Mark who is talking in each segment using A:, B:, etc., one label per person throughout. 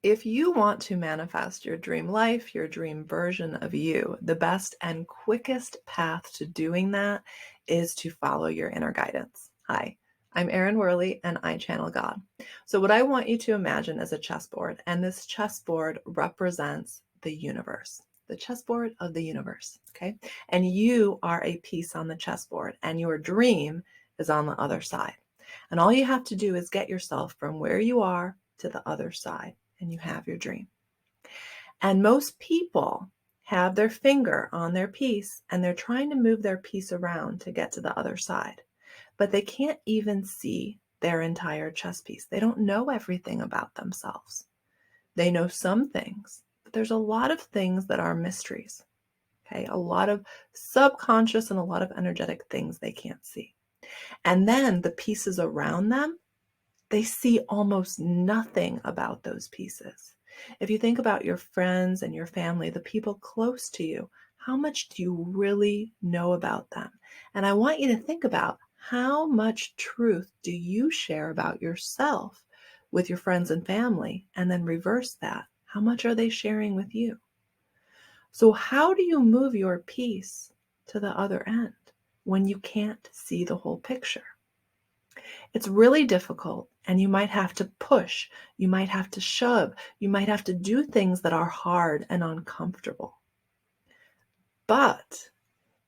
A: if you want to manifest your dream life, your dream version of you, the best and quickest path to doing that is to follow your inner guidance. Hi, I'm Erin Werley and I channel God. So what I want you to imagine is a chessboard, and this chessboard represents the universe, the chessboard of the universe, okay? And you are a piece on the chessboard and your dream is on the other side. And all you have to do is get yourself from where you are to the other side, and you have your dream. And most people have their finger on their piece and they're trying to move their piece around to get to the other side, but they can't even see their entire chess piece. They don't know everything about themselves. They know some things, but there's a lot of things that are mysteries. Okay, a lot of subconscious and a lot of energetic things they can't see. And then the pieces around them, they see almost nothing about those pieces. If you think about your friends and your family, the people close to you, how much do you really know about them? And I want you to think about how much truth do you share about yourself with your friends and family, and then reverse that. How much are they sharing with you? So how do you move your piece to the other end when you can't see the whole picture? It's really difficult, and you might have to push, you might have to shove, you might have to do things that are hard and uncomfortable. But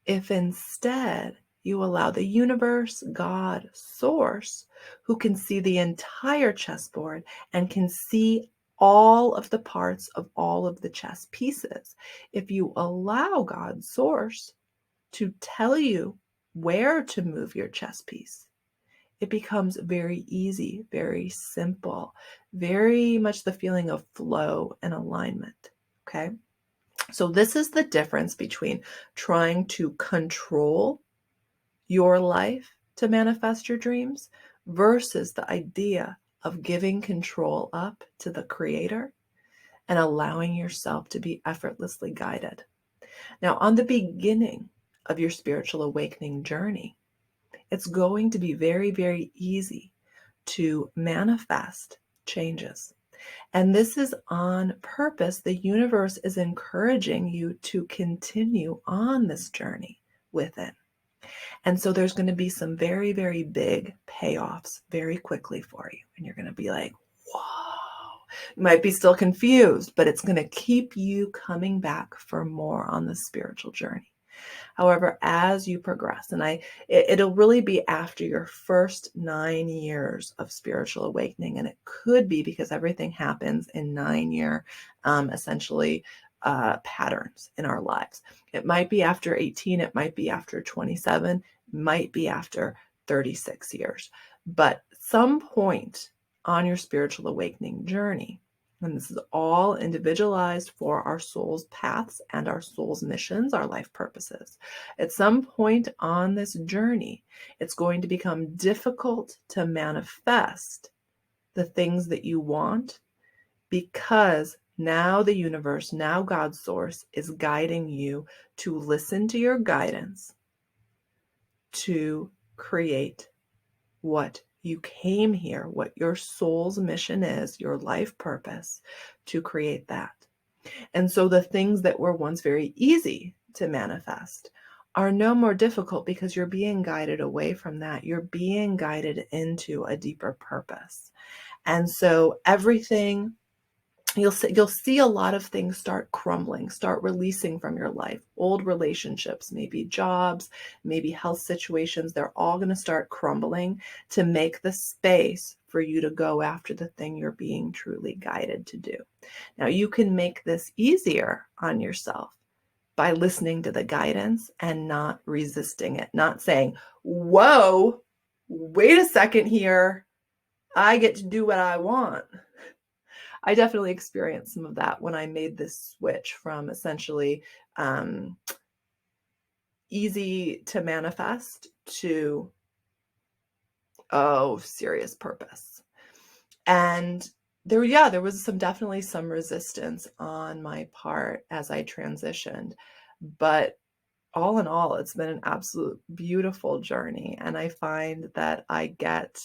A: if instead you allow the universe, God, source, who can see the entire chessboard and can see all of the parts of all of the chess pieces, if you allow God, source, to tell you where to move your chess piece, it becomes very easy, very simple, very much the feeling of flow and alignment. Okay. So this is the difference between trying to control your life to manifest your dreams versus the idea of giving control up to the creator and allowing yourself to be effortlessly guided. Now, on the beginning of your spiritual awakening journey, it's going to be very, very easy to manifest changes. And this is on purpose. The universe is encouraging you to continue on this journey with it. And so there's going to be some very, very big payoffs very quickly for you. And you're going to be like, whoa. You might be still confused, but it's going to keep you coming back for more on the spiritual journey. However, as you progress, and it'll really be after your first 9 years of spiritual awakening, and it could be because everything happens in 9-year, essentially, patterns in our lives. It might be after 18, it might be after 27, might be after 36 years. But some point on your spiritual awakening journey, and this is all individualized for our soul's paths and our soul's missions, our life purposes. At some point on this journey, it's going to become difficult to manifest the things that you want, because now the universe, now God's source, is guiding you to listen to your guidance to create what you came here, what your soul's mission is, your life purpose, to create that. And so the things that were once very easy to manifest are no more difficult because you're being guided away from that. You're being guided into a deeper purpose. And so everything, you'll see a lot of things start crumbling, start releasing from your life. Old relationships, maybe jobs, maybe health situations, they're all going to start crumbling to make the space for you to go after the thing you're being truly guided to do. Now, you can make this easier on yourself by listening to the guidance and not resisting it, not saying, whoa, wait a second here, I get to do what I want. I definitely experienced some of that when I made this switch from essentially easy to manifest to, serious purpose. And there was definitely some resistance on my part as I transitioned. But all in all, it's been an absolute beautiful journey. And I find that I get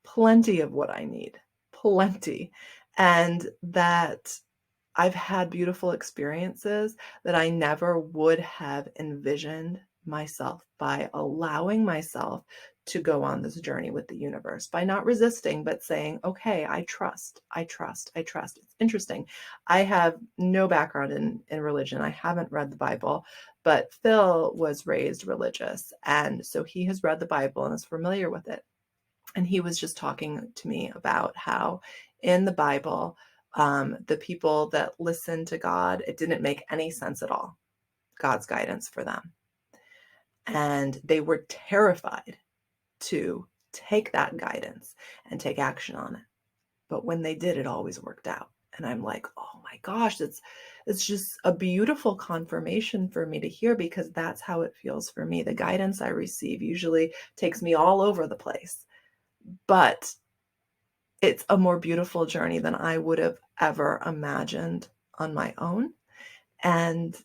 A: plenty of what I need, plenty. and that I've had beautiful experiences that I never would have envisioned myself by allowing myself to go on this journey with the universe, by not resisting, but saying, okay, I trust, I trust, I trust. It's interesting. I have no background in religion. I haven't read the Bible, but Phil was raised religious. And so he has read the Bible and is familiar with it. And he was just talking to me about how in the Bible, the people that listened to God, it didn't make any sense at all, God's guidance for them. And they were terrified to take that guidance and take action on it. But when they did, it always worked out. And I'm like, oh my gosh, it's just a beautiful confirmation for me to hear, because that's how it feels for me. The guidance I receive usually takes me all over the place, but it's a more beautiful journey than I would have ever imagined on my own. And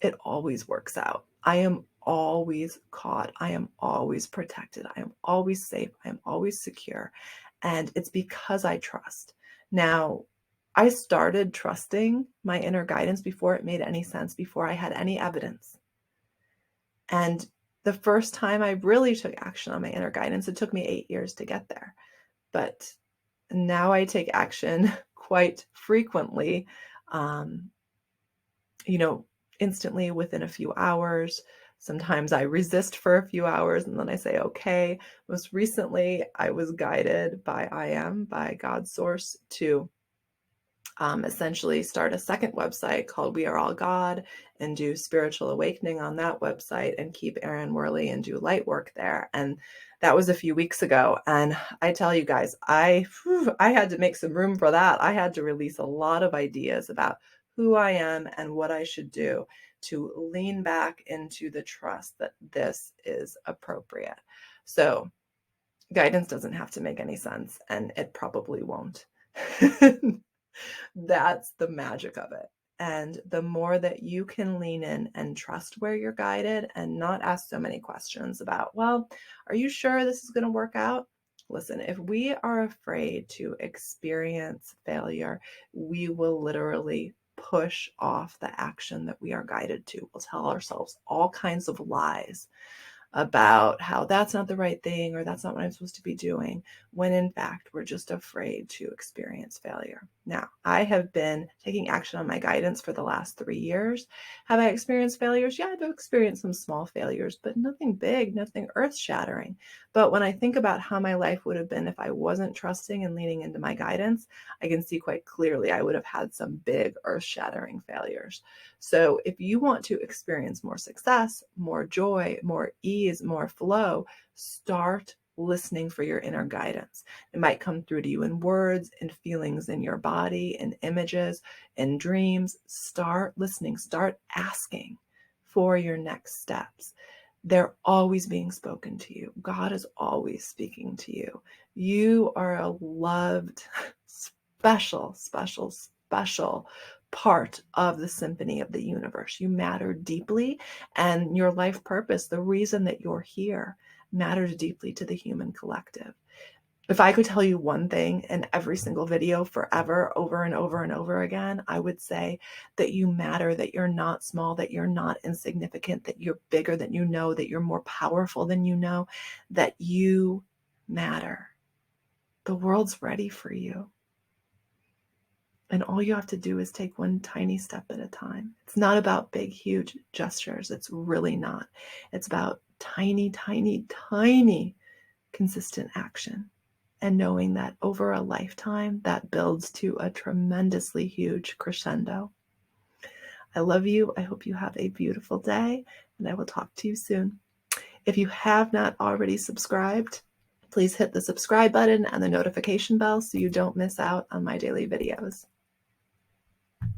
A: it always works out. I am always caught. I am always protected. I am always safe. I am always secure. And it's because I trust. Now, I started trusting my inner guidance before it made any sense, before I had any evidence. And the first time I really took action on my inner guidance, it took me 8 years to get there. But now I take action quite frequently, instantly within a few hours. Sometimes I resist for a few hours and then I say, okay. Most recently, I was guided by God's source to essentially start a second website called We Are All God and do spiritual awakening on that website and keep Erin Werley and do light work there. And that was a few weeks ago. And I tell you guys, I had to make some room for that. I had to release a lot of ideas about who I am and what I should do to lean back into the trust that this is appropriate. So guidance doesn't have to make any sense, and it probably won't. That's the magic of it. And the more that you can lean in and trust where you're guided and not ask so many questions about, well, are you sure this is going to work out? Listen, if we are afraid to experience failure, we will literally push off the action that we are guided to. We'll tell ourselves all kinds of lies about how that's not the right thing or that's not what I'm supposed to be doing, when in fact we're just afraid to experience failure. Now, I have been taking action on my guidance for the last 3 years. Have I experienced failures? Yeah, I've experienced some small failures, but nothing big, nothing earth-shattering. But when I think about how my life would have been if I wasn't trusting and leaning into my guidance, I can see quite clearly I would have had some big earth-shattering failures. So if you want to experience more success, more joy, more ease, more flow, start listening for your inner guidance. It might come through to you in words, in feelings in your body, in images, in dreams. Start listening, start asking for your next steps. They're always being spoken to you. God is always speaking to you. You are a loved, special, special, special part of the symphony of the universe. You matter deeply, and your life purpose, the reason that you're here, matters deeply to the human collective. If I could tell you one thing in every single video forever, over and over and over again, I would say that you matter, that you're not small, that you're not insignificant, that you're bigger than you know, that you're more powerful than you know, that you matter. The world's ready for you. And all you have to do is take one tiny step at a time. It's not about big, huge gestures. It's really not. It's about tiny, tiny, tiny consistent action. And knowing that over a lifetime, that builds to a tremendously huge crescendo. I love you. I hope you have a beautiful day, and I will talk to you soon. If you have not already subscribed, please hit the subscribe button and the notification bell so you don't miss out on my daily videos.